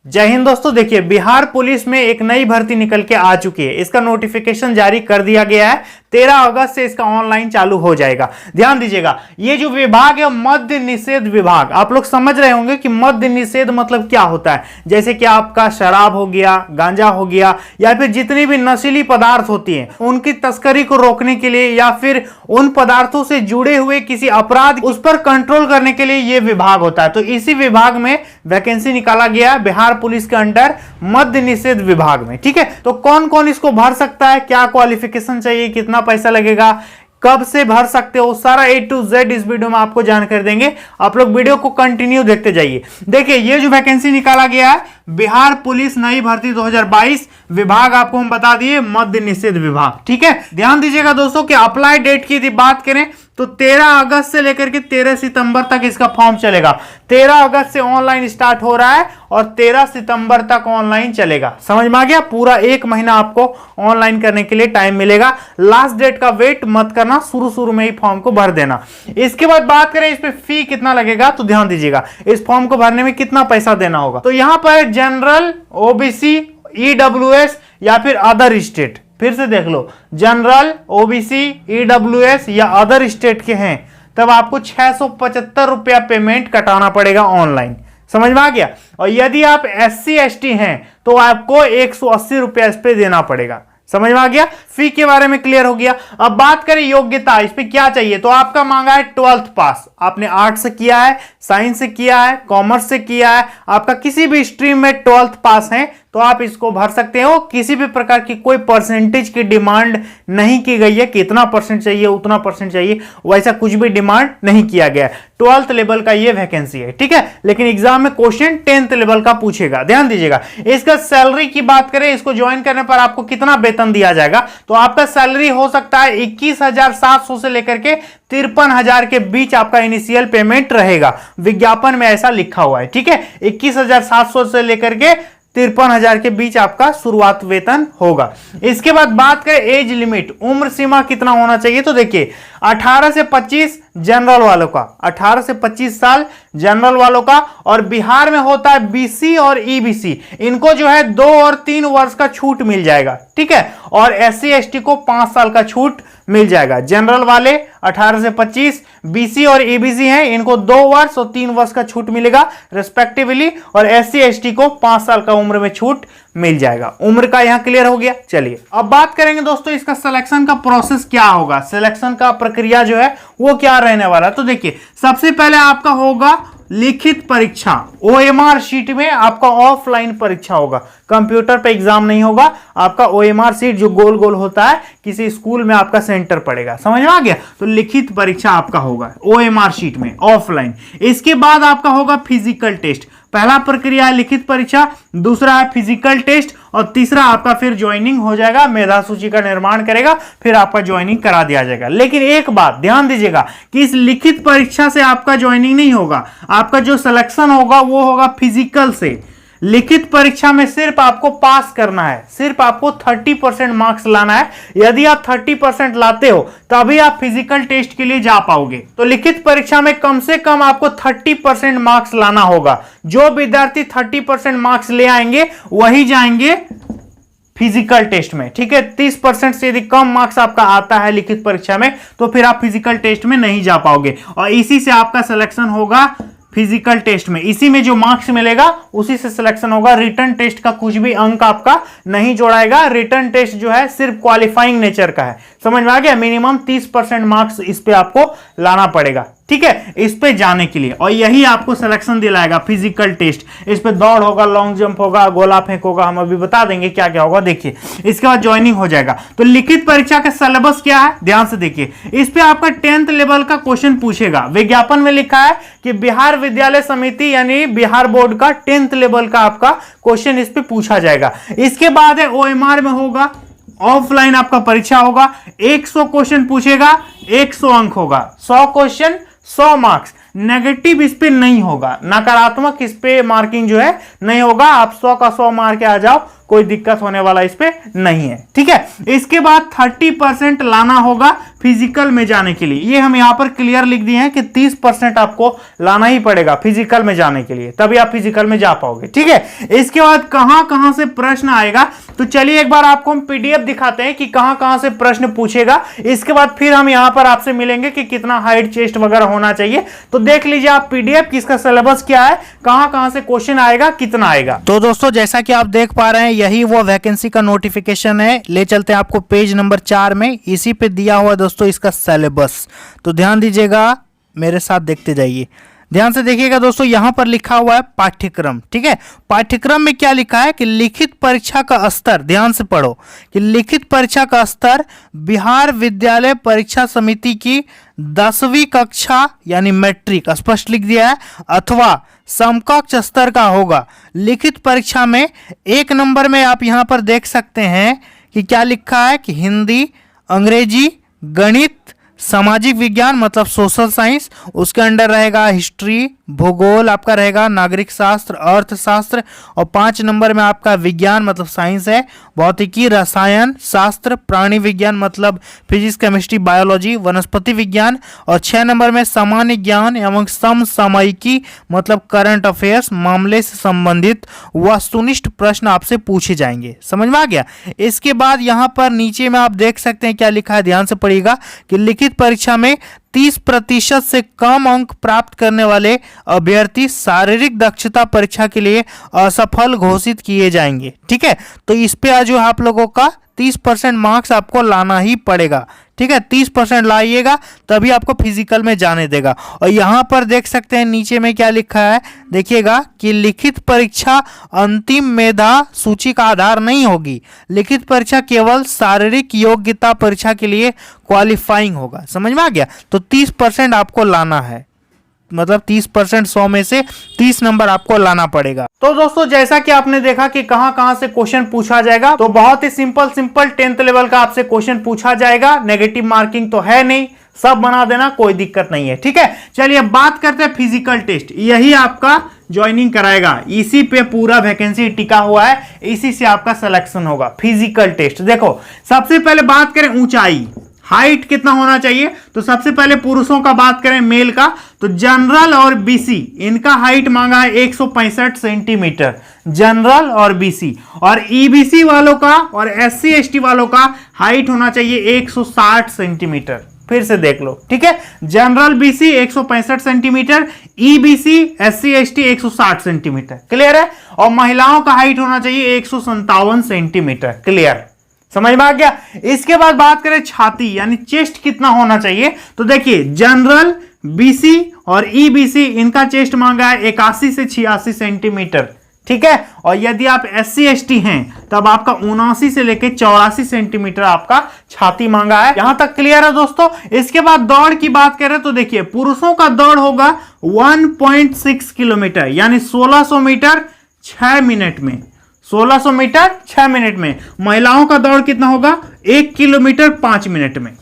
जय हिंद दोस्तों। देखिए, बिहार पुलिस में एक नई भर्ती निकल के आ चुकी है। इसका नोटिफिकेशन जारी कर दिया गया है। 13 अगस्त से इसका ऑनलाइन चालू हो जाएगा। ध्यान दीजिएगा, ये जो विभाग है मद्य निषेध विभाग। आप लोग समझ रहे होंगे कि मद्य निषेध मतलब क्या होता है। जैसे कि आपका शराब हो गया, गांजा हो गया, या फिर जितनी भी नशीली पदार्थ होती हैं उनकी तस्करी को रोकने के लिए, या फिर उन पदार्थों से जुड़े हुए किसी अपराध उस पर कंट्रोल करने के लिए यह विभाग होता है। तो इसी विभाग में वैकेंसी निकाला गया बिहार पुलिस के अंडर मद्य निषेध विभाग में। ठीक है, तो कौन कौन इसको भर सकता है, क्या क्वालिफिकेशन चाहिए, कितना पैसा लगेगा, कब से भर सकते हो, सारा A to Z इस वीडियो में आपको जानकारी देंगे। आप लोग वीडियो को कंटिन्यू देखते जाइए। देखिए, ये जो वैकेंसी निकाला गया है बिहार पुलिस नई भर्ती 2022 विभाग, आपको हम बता दिए मद्य निषेध विभाग। ठीक है, ध्यान दीजिएगा दोस्तों कि अप्लाई डेट की यदि बात करें तो 13 अगस्त से लेकर के 13 सितंबर तक इसका फॉर्म चलेगा। 13 अगस्त से ऑनलाइन स्टार्ट हो रहा है और 13 सितंबर तक ऑनलाइन चलेगा। समझ में आ गया? पूरा एक महीना आपको ऑनलाइन करने के लिए टाइम मिलेगा। लास्ट डेट का वेट मत करना, शुरू में ही फॉर्म को भर देना। इसके बाद बात करें इस पे फी कितना लगेगा, तो ध्यान दीजिएगा इस फॉर्म को भरने में कितना पैसा देना होगा। तो यहां पर जनरल, ओबीसी, ईडब्ल्यूएस या फिर अदर स्टेट, फिर से देख लो, जनरल, ओबीसी, ईडब्ल्यूएस या अदर स्टेट के हैं तब आपको 675 रुपया पेमेंट कटाना पड़ेगा ऑनलाइन। समझ में आ गया? और यदि आप SC ST हैं तो आपको 180 रुपया इस पे देना पड़ेगा। समझ में आ गया? फी के बारे में क्लियर हो गया। अब बात करें योग्यता, इस पे क्या चाहिए, तो आपका मांगा है 12th पास। आपने आर्ट से किया है, साइंस से किया है, कॉमर्स से किया है, आपका किसी भी स्ट्रीम में 12th पास है तो आप इसको भर सकते हो। किसी भी प्रकार की कोई परसेंटेज की डिमांड नहीं की गई है कि इतना परसेंट चाहिए, उतना परसेंट चाहिए, वैसा कुछ भी डिमांड नहीं किया गया। 12th लेवल का ये वैकेंसी है। ठीक है, लेकिन एग्जाम में क्वेश्चन 10th लेवल का पूछेगा। ध्यान दीजिएगा। इसका सैलरी की बात करें, इसको ज्वाइन करने पर आपको कितना वेतन दिया जाएगा, तो आपका सैलरी हो सकता है 21,700 से लेकर के 53,000 के बीच आपका इनिशियल पेमेंट रहेगा। विज्ञापन में ऐसा लिखा हुआ है। ठीक है, 21,700 से लेकर के 53,000 के बीच आपका शुरुआत वेतन होगा। इसके बाद बात करें एज लिमिट, उम्र सीमा कितना होना चाहिए, तो देखिए 18 से 25 जनरल वालों का, 18 से 25 साल जनरल वालों का, और बिहार में होता है BC और EBC, इनको जो है 2 और 3 वर्ष का छूट मिल जाएगा। ठीक है, और SC ST को 5 साल का छूट मिल जाएगा। जनरल वाले 18 से 25, BC और EBC हैं, इनको 2 वर्ष और 3 वर्ष का छूट मिलेगा रिस्पेक्टिवली, और SC ST को 5 साल का उम्र में छूट मिल जाएगा। उम्र का यहां क्लियर हो गया। चलिए अब बात करेंगे दोस्तों इसका सिलेक्शन का प्रोसेस क्या होगा, सिलेक्शन का प्रक्रिया जो है वो क्या रहने वाला है। तो देखिए, सबसे पहले आपका होगा लिखित परीक्षा। OMR शीट में आपका ऑफलाइन परीक्षा होगा, कंप्यूटर पे एग्जाम नहीं होगा। आपका OMR शीट जो गोल गोल होता है, किसी स्कूल में आपका सेंटर पड़ेगा। समझ में आ गया? तो लिखित परीक्षा आपका होगा OMR शीट में ऑफलाइन। इसके बाद आपका होगा फिजिकल टेस्ट। पहला प्रक्रिया है लिखित परीक्षा, दूसरा है फिजिकल टेस्ट, और तीसरा आपका फिर ज्वाइनिंग हो जाएगा। मेधा सूची का निर्माण करेगा, फिर आपका ज्वाइनिंग करा दिया जाएगा। लेकिन एक बात ध्यान दीजिएगा कि इस लिखित परीक्षा से आपका ज्वाइनिंग नहीं होगा, आपका जो सिलेक्शन होगा वो होगा फिजिकल से। लिखित परीक्षा में सिर्फ आपको पास करना है, सिर्फ आपको 30% मार्क्स लाना है। यदि आप 30% लाते हो तभी आप फिजिकल टेस्ट के लिए जा पाओगे। तो लिखित परीक्षा में कम से कम आपको 30% मार्क्स लाना होगा। जो विद्यार्थी 30% मार्क्स ले आएंगे वही जाएंगे फिजिकल टेस्ट में। ठीक है, 30% से यदि कम मार्क्स आपका आता है लिखित परीक्षा में तो फिर आप फिजिकल टेस्ट में नहीं जा पाओगे, और इसी से आपका सिलेक्शन होगा फिजिकल टेस्ट में। इसी में जो मार्क्स मिलेगा उसी से सिलेक्शन होगा। रिटर्न टेस्ट का कुछ भी अंक आपका नहीं जोड़ाएगा। रिटर्न टेस्ट जो है सिर्फ क्वालिफाइंग नेचर का है। समझ में आ गया? मिनिमम 30% मार्क्स इस पे आपको लाना पड़ेगा। ठीक है, इस पे जाने के लिए, और यही आपको सिलेक्शन दिलाएगा फिजिकल टेस्ट। इस पे दौड़ होगा, लॉन्ग जंप होगा, गोला फेंक होगा, हम अभी बता देंगे क्या क्या होगा। देखिए, इसके बाद ज्वाइनिंग हो जाएगा। तो लिखित परीक्षा का सिलेबस क्या है, ध्यान से देखिए। इस पे आपका 10th लेवल का क्वेश्चन पूछेगा। विज्ञापन में लिखा है कि बिहार विद्यालय समिति यानी बिहार बोर्ड का 10th लेवल का आपका क्वेश्चन इस पे पूछा जाएगा। इसके बाद है OMR में होगा, ऑफलाइन आपका परीक्षा होगा। 100 क्वेश्चन पूछेगा, 100 अंक होगा। 100 क्वेश्चन 100 मार्क्स। नेगेटिव इस पे नहीं होगा, नकारात्मक इस पे मार्किंग जो है नहीं होगा। आप 100 का 100 मार के आ जाओ, कोई दिक्कत होने वाला इस पे नहीं है। ठीक है, इसके बाद 30% लाना होगा फिजिकल में जाने के लिए। ये हम यहां पर क्लियर लिख दिए हैं कि 30% आपको लाना ही पड़ेगा फिजिकल में जाने के लिए, तभी आप फिजिकल में जा पाओगे। ठीक है, इसके बाद कहां से प्रश्न आएगा, तो चलिए एक बार आपको हम पीडीएफ दिखाते हैं कि कहां से प्रश्न पूछेगा। इसके बाद फिर हम यहां पर आपसे मिलेंगे कि कितना हाइट चेस्ट वगैरह होना चाहिए। तो देख लीजिए आप पीडीएफ कि इसका सिलेबस क्या है, कहां से क्वेश्चन आएगा, कितना आएगा। तो दोस्तों जैसा कि आप देख पा रहे हैं यही वो वैकेंसी का नोटिफिकेशन है। ले चलते हैं आपको पेज नंबर 4 में, इसी पे दिया हुआ दोस्तों इसका सिलेबस। तो ध्यान दीजिएगा, मेरे साथ देखते जाइए, ध्यान से देखिएगा दोस्तों। यहां पर लिखा हुआ है पाठ्यक्रम। ठीक है, पाठ्यक्रम में क्या लिखा है कि लिखित परीक्षा का स्तर, ध्यान से पढ़ो कि लिखित परीक्षा का स्तर बिहार विद्यालय परीक्षा समिति की 10वीं कक्षा यानी मैट्रिक, स्पष्ट लिख दिया है, अथवा समकक्ष स्तर का होगा। लिखित परीक्षा में 1 नंबर में आप यहां पर देख सकते हैं कि क्या लिखा है कि हिंदी, अंग्रेजी, गणित, सामाजिक विज्ञान मतलब सोशल साइंस, उसके अंडर रहेगा हिस्ट्री, भूगोल आपका रहेगा, नागरिक शास्त्र, अर्थशास्त्र, और 5 नंबर में आपका विज्ञान मतलब साइंस है, भौतिकी, रसायन शास्त्र, प्राणी विज्ञान मतलब फिजिक्स, केमिस्ट्री, बायोलॉजी, वनस्पति विज्ञान, और 6 नंबर में सामान्य ज्ञान एवं समसामयिकी मतलब करंट अफेयर्स, मामले से संबंधित वस्तुनिष्ठ प्रश्न आपसे पूछे जाएंगे। समझ में आ गया। इसके बाद यहाँ पर नीचे में आप देख सकते हैं क्या लिखा है, ध्यान से पढ़िएगा कि लिखित परीक्षा में 30% से कम अंक प्राप्त करने वाले अभ्यर्थी शारीरिक दक्षता परीक्षा के लिए असफल घोषित किए जाएंगे। ठीक है, तो इस पे जो आप लोगों का 30% मार्क्स आपको लाना ही पड़ेगा। ठीक है, 30% लाइएगा तभी आपको फिजिकल में जाने देगा। और यहाँ पर देख सकते हैं नीचे में क्या लिखा है, देखिएगा कि लिखित परीक्षा अंतिम मेधा सूची का आधार नहीं होगी। लिखित परीक्षा केवल शारीरिक योग्यता परीक्षा के लिए क्वालिफाइंग होगा। समझ में आ गया। तो 30% आपको लाना है, मतलब 30% 100 में से 30 नंबर आपको लाना पड़ेगा। तो दोस्तों जैसा कि आपने देखा कि कहां से क्वेश्चन पूछा जाएगा, तो बहुत ही सिंपल 10th लेवल का आपसे क्वेश्चन पूछा जाएगा। नेगेटिव मार्किंग तो है नहीं, सब बना देना, कोई दिक्कत नहीं है। ठीक है, चलिए अब बात करते हैं फिजिकल टेस्ट। यही आपका ज्वाइनिंग कराएगा, इसी पे पूरा वैकेंसी टिका हुआ है, इसी से आपका सिलेक्शन होगा। फिजिकल टेस्ट देखो, सबसे पहले बात करें ऊंचाई, हाइट कितना होना चाहिए, तो सबसे पहले पुरुषों का बात करें मेल का, तो जनरल और बीसी इनका हाइट मांगा है 165 सेंटीमीटर, जनरल और बीसी। और ईबीसी वालों का और एससी एसटी वालों का हाइट होना चाहिए 160 सेंटीमीटर। फिर से देख लो, ठीक है, general BC 165 centimetre, EBC SC ST 160 centimetre. Clear है। और महिलाओं का हाइट होना चाहिए 157 सेंटीमीटर। क्लियर, समझ में आ गया। इसके बाद बात करें छाती यानी चेस्ट कितना होना चाहिए, तो देखिए जनरल, बीसी और ईबीसी इनका चेस्ट मांगा है 81 से 86 सेंटीमीटर। ठीक है, और यदि आप एससी एसटी हैं तब आपका 79 से लेकर 84 सेंटीमीटर आपका छाती मांगा है। यहां तक क्लियर है दोस्तों। इसके बाद दौड़ की बात करें तो देखिए पुरुषों का दौड़ होगा 1.6 किलोमीटर यानी 1600 मीटर 6 मिनट में, 1600 मीटर 6 मिनट में। महिलाओं का दौड़ कितना होगा 1 किलोमीटर 5 मिनट में।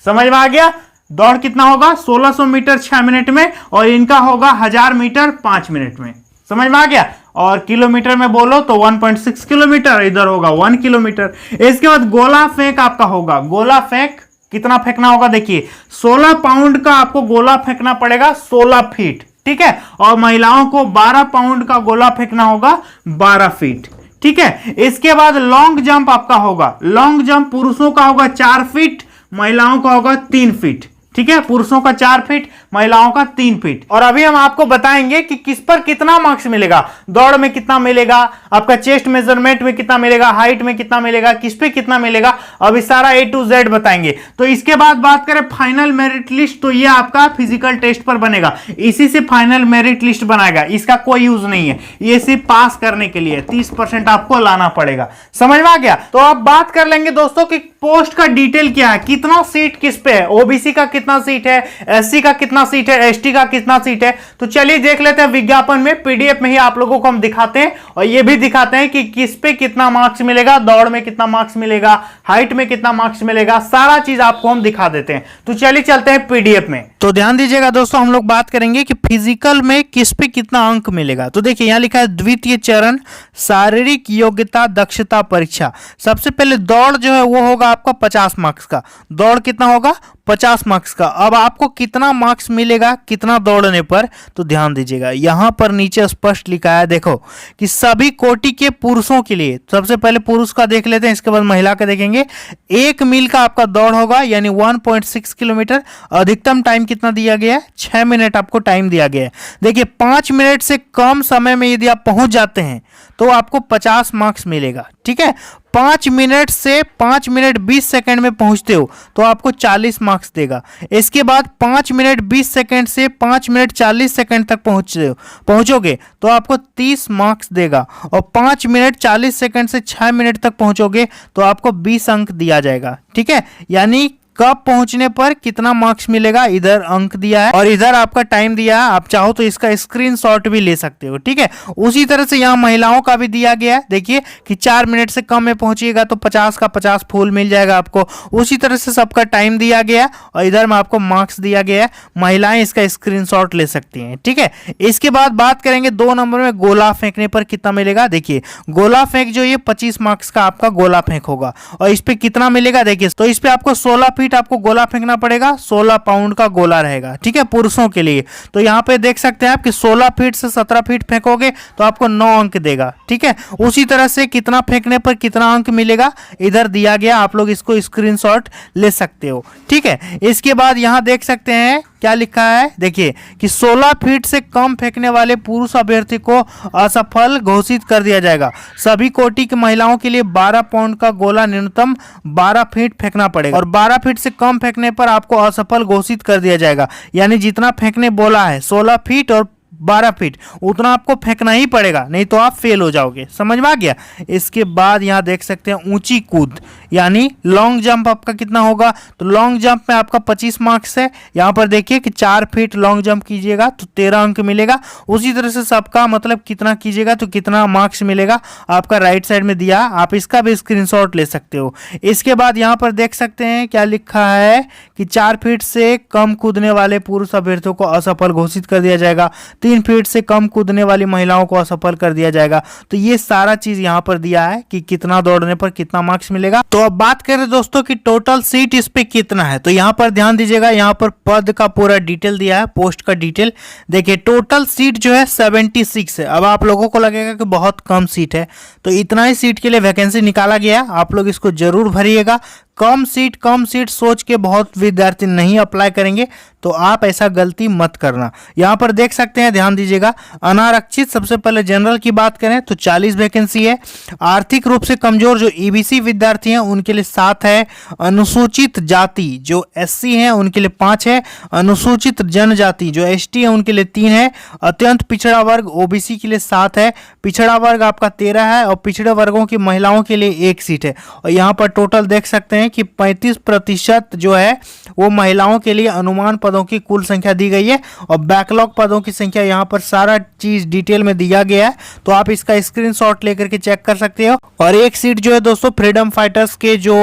समझ में आ गया। दौड़ कितना होगा 1600 मीटर 6 मिनट में, और इनका होगा 1000 मीटर 5 मिनट में। समझ में आ गया। और किलोमीटर में बोलो तो 1.6 किलोमीटर, इधर होगा 1 किलोमीटर। इसके बाद गोला फेंक आपका होगा, गोला फेंक कितना फेंकना होगा, देखिए 16 पाउंड का आपको गोला फेंकना पड़ेगा 16 फीट। ठीक है, और महिलाओं को 12 पाउंड का गोला फेंकना होगा 12 फीट। ठीक है, इसके बाद लॉन्ग जंप आपका होगा, लॉन्ग जंप पुरुषों का होगा 4 फीट, महिलाओं का होगा 3 फीट। ठीक है, पुरुषों का 4 फीट, महिलाओं का 3 फीट। और अभी हम आपको बताएंगे कि किस पर कितना मार्क्स मिलेगा, दौड़ में कितना मिलेगा, आपका चेस्ट मेजरमेंट में कितना मिलेगा, हाइट में कितना मिलेगा, किस पे कितना मिलेगा, अभी सारा A to Z बताएंगे। तो इसके बाद बात करें फाइनल मेरिट लिस्ट, तो ये आपका फिजिकल टेस्ट पर बनेगा, इसी से फाइनल मेरिट लिस्ट बनाएगा, इसका कोई यूज नहीं है, ये सिर्फ पास करने के लिए 30% आपको लाना पड़ेगा। समझ में आ गया। तो अब बात कर लेंगे दोस्तों कि पोस्ट का डिटेल क्या है, कितना सीट किस पे है, ओबीसी का कितना सीट है, एससी का कितना सीट है, एसटी का कितना सीट है। तो चलिए देख लेते हैं विज्ञापन में, पीडीएफ में ही आप लोगों को हम दिखाते हैं, और ये भी दिखाते हैं कि किस पे कितना मार्क्स मिलेगा, दौड़ में कितना मार्क्स मिलेगा, हाइट में कितना मार्क्स मिलेगा, सारा चीज आपको हम दिखा देते हैं। तो चलिए चलते हैं पीडीएफ में। तो ध्यान दीजिएगा दोस्तों, हम लोग बात करेंगे कि फिजिकल में किस पे कितना अंक मिलेगा। तो देखिए यहां लिखा है द्वितीय चरण शारीरिक योग्यता दक्षता परीक्षा। सबसे पहले दौड़ जो है वो होगा आपका 50 मार्क्स का, दौड़ कितना होगा 50 मार्क्स का। अब आपको कितना मार्क्स मिलेगा कितना दौड़ने पर, तो ध्यान दीजिएगा यहां पर नीचे स्पष्ट लिखा है, देखो कि सभी कोटि के पुरुषों के लिए, सबसे पहले पुरुष का देख लेते हैं, इसके बाद महिला का देखेंगे। 1 मील का आपका दौड़ होगा यानी 1.6 किलोमीटर। अधिकतम टाइम कितना दिया गया है, 6 मिनट आपको टाइम दिया गया है। देखिए 5 मिनट से कम समय में यदि आप पहुंच जाते हैं तो आपको 50 मार्क्स मिलेगा, ठीक है। 5 मिनट से 5 मिनट 20 सेकंड में पहुंचते हो तो आपको 40 मार्क्स देगा। इसके बाद 5 मिनट 20 सेकंड से 5 मिनट 40 सेकंड तक पहुंचोगे तो आपको 30 मार्क्स देगा। और 5 मिनट 40 सेकंड से 6 मिनट तक पहुंचोगे तो आपको 20 अंक दिया जाएगा, ठीक है। यानी कब पहुंचने पर कितना मार्क्स मिलेगा, इधर अंक दिया है और इधर आपका टाइम दिया है। आप चाहो तो इसका स्क्रीनशॉट भी ले सकते हो, ठीक है। उसी तरह से यहाँ महिलाओं का भी दिया गया है, देखिए कि 4 मिनट से कम में पहुंचिएगा तो 50 का 50 फूल मिल जाएगा आपको। उसी तरह से सबका टाइम दिया गया है और इधर में आपको मार्क्स दिया गया है। महिलाएं इसका स्क्रीनशॉट ले सकती हैं, ठीक है। इसके बाद बात करेंगे 2 नंबर में गोला फेंकने पर कितना मिलेगा। देखिए गोला फेंक जो ये 25 मार्क्स का आपका गोला फेंक होगा और इस पे कितना मिलेगा, देखिए तो इस पे आपको 16 फीट आपको गोला फेंकना पड़ेगा। 16 पाउंड का गोला रहेगा, ठीक है, पुरुषों के लिए। तो यहाँ पे देख सकते हैं आप कि 16 फीट से 17 फीट फेंकोगे तो आपको 9 अंक देगा, ठीक है। उसी तरह से कितना फेंकने पर कितना अंक मिलेगा इधर दिया गया, आप लोग इसको स्क्रीनशॉट ले सकते हो, ठीक है। इसके बाद यहाँ देख सकते हैं क्या लिखा है, देखिए कि 16 फीट से कम फेंकने वाले पुरुष अभ्यर्थी को असफल घोषित कर दिया जाएगा। सभी कोटि की महिलाओं के लिए 12 पाउंड का गोला न्यूनतम 12 फीट फेंकना पड़ेगा और 12 फीट से कम फेंकने पर आपको असफल घोषित कर दिया जाएगा। यानी जितना फेंकने बोला है 16 फीट और 12 फीट उतना आपको फेंकना ही पड़ेगा, नहीं तो आप फेल हो जाओगे। समझ में आ गया। इसके बाद यहाँ देख सकते हैं ऊंची कूद यानी लॉन्ग जंप आपका कितना होगा, तो लॉन्ग जंप में आपका 25 मार्क्स है। यहाँ पर देखिए कि 4 फीट लॉन्ग जंप कीजिएगा तो 13 अंक मिलेगा। उसी तरह से सबका मतलब कितना कीजिएगा तो कितना मार्क्स मिलेगा आपका राइट साइड में दिया, आप इसका भी स्क्रीनशॉट ले सकते हो। इसके बाद यहाँ पर देख सकते हैं क्या लिखा है कि 4 फीट से कम कूदने वाले पुरुष अभ्यर्थियों को असफल घोषित कर दिया जाएगा। 3 फीट से कम कूदने वाली महिलाओं को असफल कर दिया जाएगा। तो ये सारा चीज यहाँ पर दिया है कि कितना दौड़ने पर कितना मार्क्स मिलेगा। तो अब बात करें दोस्तों कि टोटल सीट इस पे कितना है, तो यहाँ पर ध्यान दीजिएगा, यहाँ पर पद का पूरा डिटेल दिया है, पोस्ट का डिटेल। देखिए टोटल सीट जो है 76 है। अब आप लोगों को लगेगा कि बहुत कम सीट है, तो इतना ही सीट के लिए वैकेंसी निकाला गया। आप लोग इसको जरूर भरिएगा। कम सीट सोच के बहुत विद्यार्थी नहीं अप्लाई करेंगे, तो आप ऐसा गलती मत करना। यहाँ पर देख सकते हैं, ध्यान दीजिएगा, अनारक्षित सबसे पहले जनरल की बात करें तो 40 वैकेंसी है। आर्थिक रूप से कमजोर जो ईबीसी विद्यार्थी हैं उनके लिए 7 है। अनुसूचित जाति जो एससी हैं उनके लिए 5 है। अनुसूचित जनजाति जो एसटी है उनके लिए 3 है। अत्यंत पिछड़ा वर्ग ओबीसी के लिए 7 है। पिछड़ा वर्ग आपका 13 है और पिछड़े वर्गों की महिलाओं के लिए 1 सीट है। और यहाँ पर टोटल देख सकते हैं कि 35% जो है वो महिलाओं के लिए अनुमान पदों की कुल संख्या दी गई है और बैकलॉग पदों की संख्या यहाँ पर सारा चीज डिटेल में दिया गया है। तो आप इसका स्क्रीनशॉट लेकर के चेक कर सकते हो। और 1 सीट जो है दोस्तों फ्रीडम फाइटर्स के जो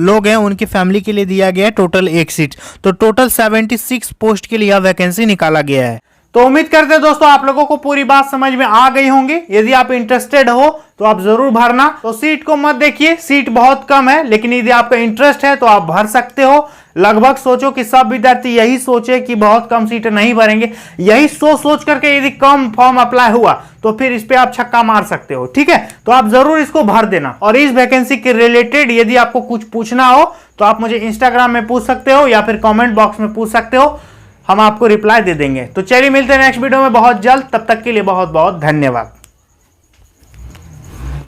लोग हैं उनकी फैमिली के लिए दिया गया है, टोटल 1 सीट। तो टोटल 76 पोस्ट के लिए यह वैकेंसी निकाला गया है। तो उम्मीद करते हैं दोस्तों आप लोगों को पूरी बात समझ में आ गई होंगी। यदि आप इंटरेस्टेड हो तो आप जरूर भरना। तो सीट को मत देखिए, सीट बहुत कम है, लेकिन यदि आपका इंटरेस्ट है तो आप भर सकते हो। लगभग सोचो कि सब विद्यार्थी यही सोचे कि बहुत कम सीटें नहीं भरेंगे, यही सोच करके यदि कम फॉर्म अप्लाई हुआ तो फिर इस पे आप छक्का मार सकते हो, ठीक है। तो आप जरूर इसको भर देना। और इस वैकेंसी के रिलेटेड यदि आपको कुछ पूछना हो तो आप मुझे इंस्टाग्राम में पूछ सकते हो या फिर कॉमेंट बॉक्स में पूछ सकते हो, हम आपको रिप्लाई दे देंगे। तो चलिए मिलते हैं नेक्स्ट वीडियो में बहुत जल्द, तब तक के लिए बहुत बहुत धन्यवाद।